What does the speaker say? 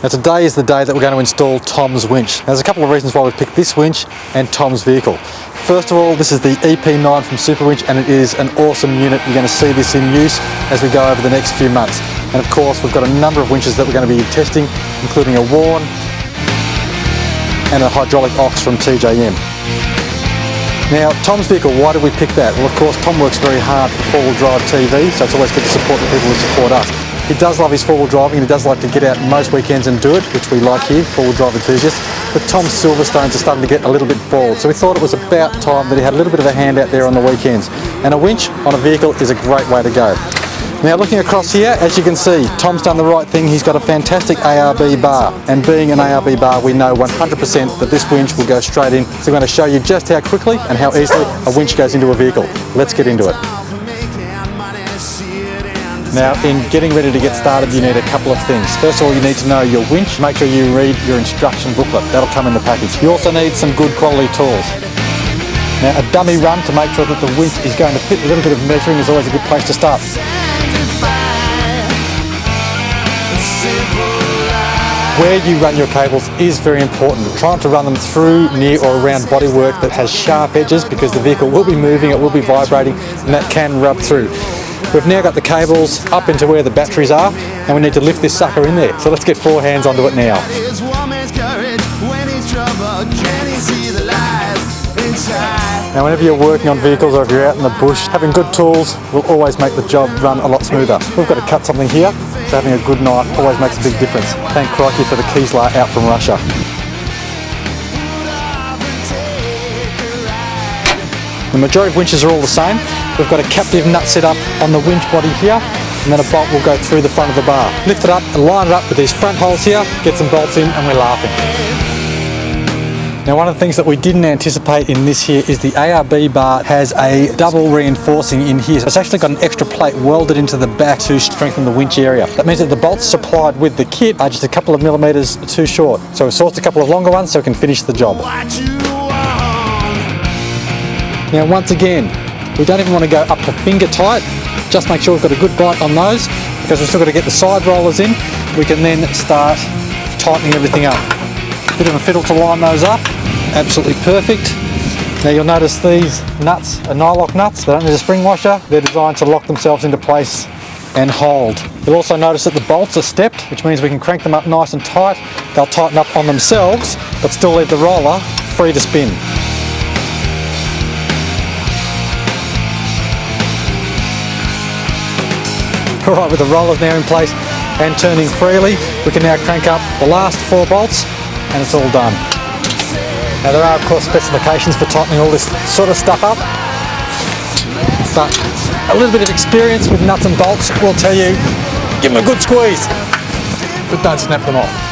Now today is the day that we're going to install Tom's winch. Now, there's a couple of reasons why we've picked this winch and Tom's vehicle. First of all, this is the EP9 from Super Winch, and it is an awesome unit. You're going to see this in use as we go over the next few months. And of course, we've got a number of winches that we're going to be testing, including a Warn and a hydraulic ox from TJM. Now, Tom's vehicle, why did we pick that? Well, of course, Tom works very hard for four-wheel drive TV, so it's always good to support the people who support us. He does love his four-wheel driving, and he does like to get out most weekends and do it, which we like here, four-wheel drive enthusiasts. But Tom's Silverstones are starting to get a little bit bald, so we thought it was about time that he had a little bit of a hand out there on the weekends. And a winch on a vehicle is a great way to go. Now, looking across here, as you can see, Tom's done the right thing. He's got a fantastic ARB bar, and being an ARB bar, we know 100% that this winch will go straight in. So we're going to show you just how quickly and how easily a winch goes into a vehicle. Let's get into it. Now, in getting ready to get started, you need a couple of things. First of all, you need to know your winch. Make sure you read your instruction booklet. That'll come in the package. You also need some good quality tools. Now, a dummy run to make sure that the winch is going to fit. A little bit of measuring is always a good place to start. Where you run your cables is very important. Try not to run them through, near or around bodywork that has sharp edges, because the vehicle will be moving, it will be vibrating, and that can rub through. We've now got the cables up into where the batteries are, and we need to lift this sucker in there. So let's get four hands onto it now. Now, whenever you're working on vehicles or if you're out in the bush, having good tools will always make the job run a lot smoother. We've got to cut something here, so having a good knife always makes a big difference. Thank crikey for the Kiesler out from Russia. The majority of winches are all the same. We've got a captive nut set up on the winch body here, and then a bolt will go through the front of the bar. Lift it up and line it up with these front holes here, get some bolts in, and we're laughing. Now, one of the things that we didn't anticipate in this here is the ARB bar has a double reinforcing in here. So it's actually got an extra plate welded into the back to strengthen the winch area. That means that the bolts supplied with the kit are just a couple of millimeters too short. So we've sourced a couple of longer ones so we can finish the job. Now, once again, we don't even want to go up to finger tight. Just make sure we've got a good bite on those, because we've still got to get the side rollers in. We can then start tightening everything up. Bit of a fiddle to line those up. Absolutely perfect. Now, you'll notice these nuts are nylock nuts. They don't need a spring washer. They're designed to lock themselves into place and hold. You'll also notice that the bolts are stepped, which means we can crank them up nice and tight. They'll tighten up on themselves, but still leave the roller free to spin. Alright, with the rollers now in place and turning freely, we can now crank up the last four bolts and it's all done. Now, there are of course specifications for tightening all this sort of stuff up, but a little bit of experience with nuts and bolts will tell you, give them a good squeeze, but don't snap them off.